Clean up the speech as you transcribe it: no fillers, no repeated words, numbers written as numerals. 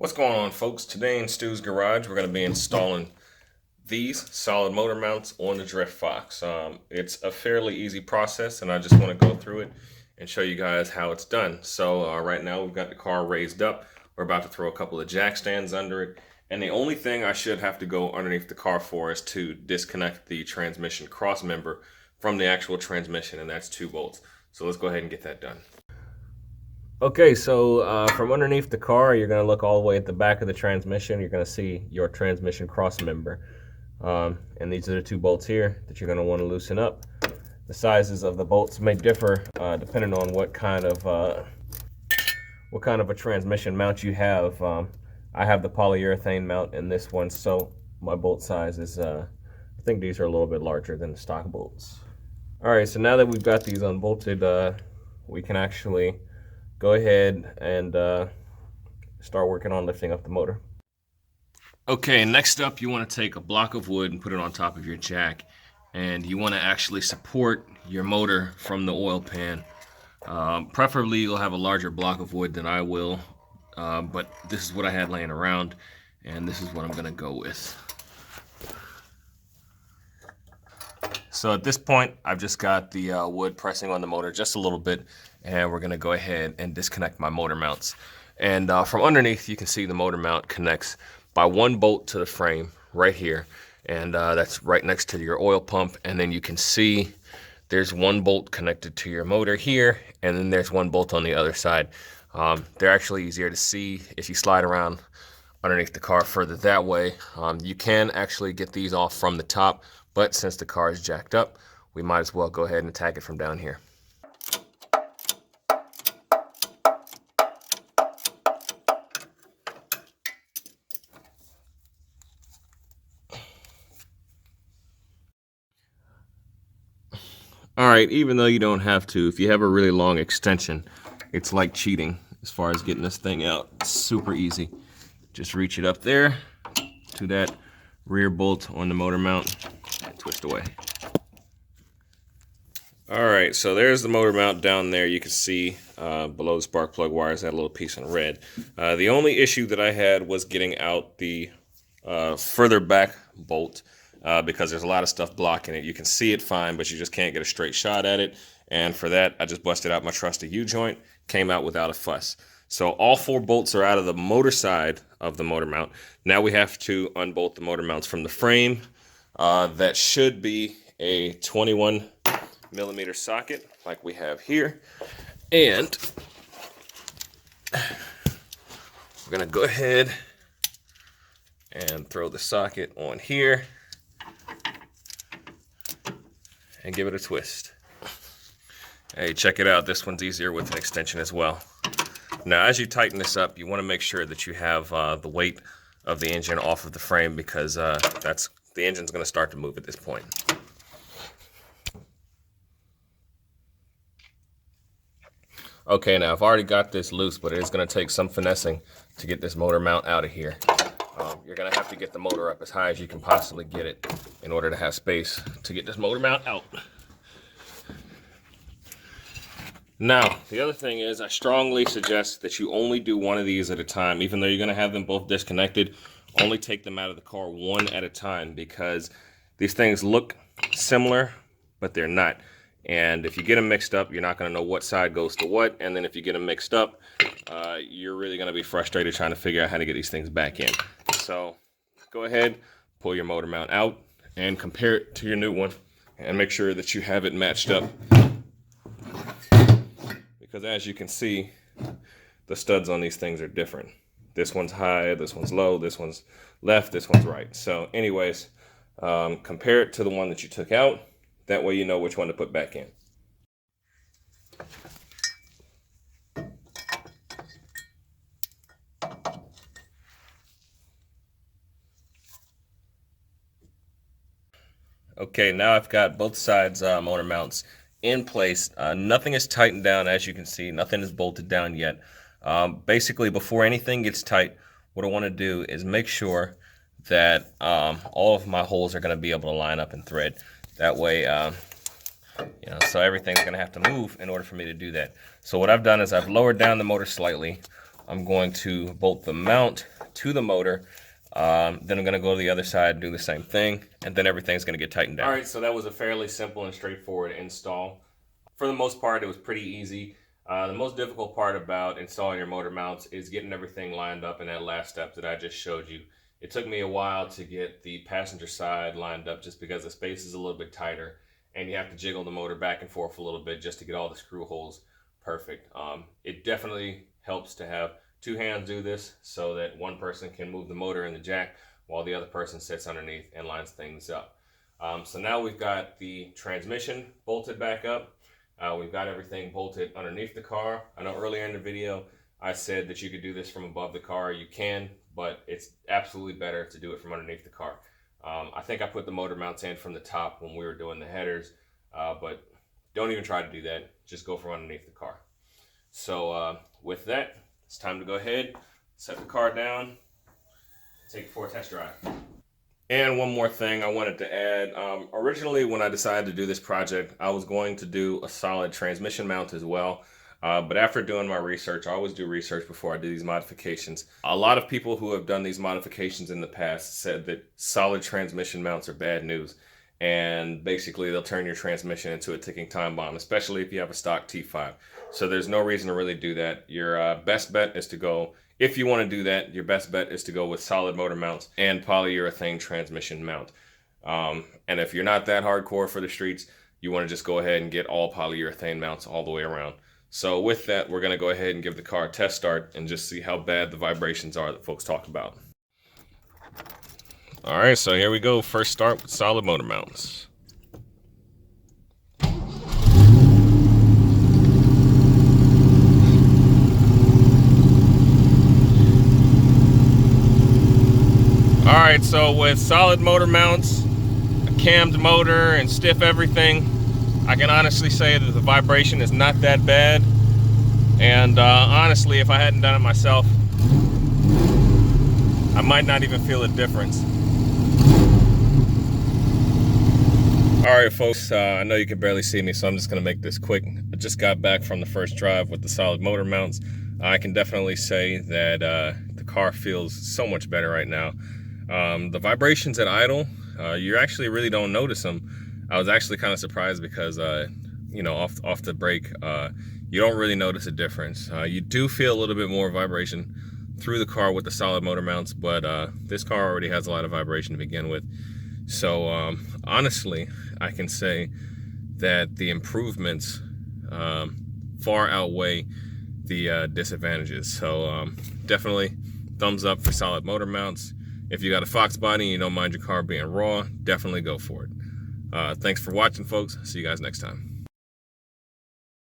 What's going on, folks? Today in Stu's garage we're going to be installing these solid motor mounts on the Drift Fox. It's a fairly easy process and I just want to go through it and show you guys how it's done. So right now we've got the car raised up. We're about to throw a couple of jack stands under it, and the only thing I should have to go underneath the car for is to disconnect the transmission cross member from the actual transmission, and that's 2 bolts. So let's go ahead and get that done. Okay, so from underneath the car, you're going to look all the way at the back of the transmission. You're going to see your transmission cross member. And these are the 2 bolts here that you're going to want to loosen up. The sizes of the bolts may differ depending on what kind of a transmission mount you have. I have the polyurethane mount in this one, so my bolt size is, I think these are a little bit larger than the stock bolts. All right, so now that we've got these unbolted, we can actually go ahead and start working on lifting up the motor. Okay, next up you want to take a block of wood and put it on top of your jack, and you want to actually support your motor from the oil pan. Preferably you'll have a larger block of wood than I will, but this is what I had laying around, and this is what I'm going to go with. So at this point, I've just got the wood pressing on the motor just a little bit, and we're going to go ahead and disconnect my motor mounts. And from underneath, you can see the motor mount connects by 1 bolt to the frame right here, and that's right next to your oil pump. And then you can see there's 1 bolt connected to your motor here, and then there's 1 bolt on the other side. They're actually easier to see if you slide around underneath the car further that way. You can actually get these off from the top, but since the car is jacked up, we might as well go ahead and attack it from down here. All right, even though you don't have to, if you have a really long extension, it's like cheating as far as getting this thing out. It's super easy. Just reach it up there to that rear bolt on the motor mount and twist away. All right, so there's the motor mount down there. You can see below the spark plug wires, that little piece in red. The only issue that I had was getting out the further back bolt because there's a lot of stuff blocking it. You can see it fine, but you just can't get a straight shot at it. And for that, I just busted out my trusty U-joint, came out without a fuss. So all 4 bolts are out of the motor side of the motor mount. Now we have to unbolt the motor mounts from the frame. That should be a 21mm socket like we have here. And we're gonna go ahead and throw the socket on here and give it a twist. Hey, check it out. This one's easier with an extension as well. Now, as you tighten this up, you want to make sure that you have the weight of the engine off of the frame, because the engine's going to start to move at this point. Okay, now I've already got this loose, but it is going to take some finessing to get this motor mount out of here. You're going to have to get the motor up as high as you can possibly get it in order to have space to get this motor mount out. Now, the other thing is, I strongly suggest that you only do 1 of these at a time. Even though you're going to have them both disconnected, only take them out of the car 1 at a time, because these things look similar, but they're not. And if you get them mixed up, you're not going to know what side goes to what. And then if you get them mixed up, you're really going to be frustrated trying to figure out how to get these things back in. So go ahead, pull your motor mount out and compare it to your new one, and make sure that you have it matched up. Because as you can see, the studs on these things are different. This one's high, this one's low, this one's left, this one's right. So anyways, compare it to the one that you took out. That way you know which one to put back in. Okay, now I've got both sides motor mounts in place. Nothing is tightened down, as you can see. Nothing is bolted down yet. Basically, before anything gets tight, what I want to do is make sure that all of my holes are going to be able to line up and thread. That way, so everything's going to have to move in order for me to do that. So what I've done is I've lowered down the motor slightly. I'm going to bolt the mount to the motor. Then I'm going to go to the other side and do the same thing, and then everything's going to get tightened down. All right, so that was a fairly simple and straightforward install. For the most part, it was pretty easy. The most difficult part about installing your motor mounts is getting everything lined up in that last step that I just showed you. It took me a while to get the passenger side lined up just because the space is a little bit tighter, and you have to jiggle the motor back and forth a little bit just to get all the screw holes perfect. It definitely helps to have two hands do this so that one person can move the motor in the jack while the other person sits underneath and lines things up. So now we've got the transmission bolted back up. We've got everything bolted underneath the car. I know earlier in the video I said that you could do this from above the car. You can, but it's absolutely better to do it from underneath the car. I think I put the motor mounts in from the top when we were doing the headers, but don't even try to do that. Just go from underneath the car. So with that, it's time to go ahead, set the car down, take it for a test drive. And one more thing I wanted to add. Originally, when I decided to do this project, I was going to do a solid transmission mount as well. But after doing my research, I always do research before I do these modifications. A lot of people who have done these modifications in the past said that solid transmission mounts are bad news. And basically, they'll turn your transmission into a ticking time bomb, especially if you have a stock T5. So there's no reason to really do that. Your best bet is to go, if you want to do that, your best bet is to go with solid motor mounts and polyurethane transmission mount. And if you're not that hardcore for the streets, you want to just go ahead and get all polyurethane mounts all the way around. So with that, we're going to go ahead and give the car a test start and just see how bad the vibrations are that folks talk about. All right, so here we go. First start with solid motor mounts. All right, so with solid motor mounts, a cammed motor, and stiff everything, I can honestly say that the vibration is not that bad. And honestly, if I hadn't done it myself, I might not even feel a difference. All right, folks, I know you can barely see me, so I'm just gonna make this quick. I just got back from the first drive with the solid motor mounts. I can definitely say that the car feels so much better right now. The vibrations at idle, you actually really don't notice them. I was actually kind of surprised because, you know, off the brake, you don't really notice a difference. You do feel a little bit more vibration through the car with the solid motor mounts, but this car already has a lot of vibration to begin with. So honestly, I can say that the improvements far outweigh the disadvantages. So definitely thumbs up for solid motor mounts. If you got a Foxbody and you don't mind your car being raw, definitely go for it. Thanks for watching, folks. See you guys next time.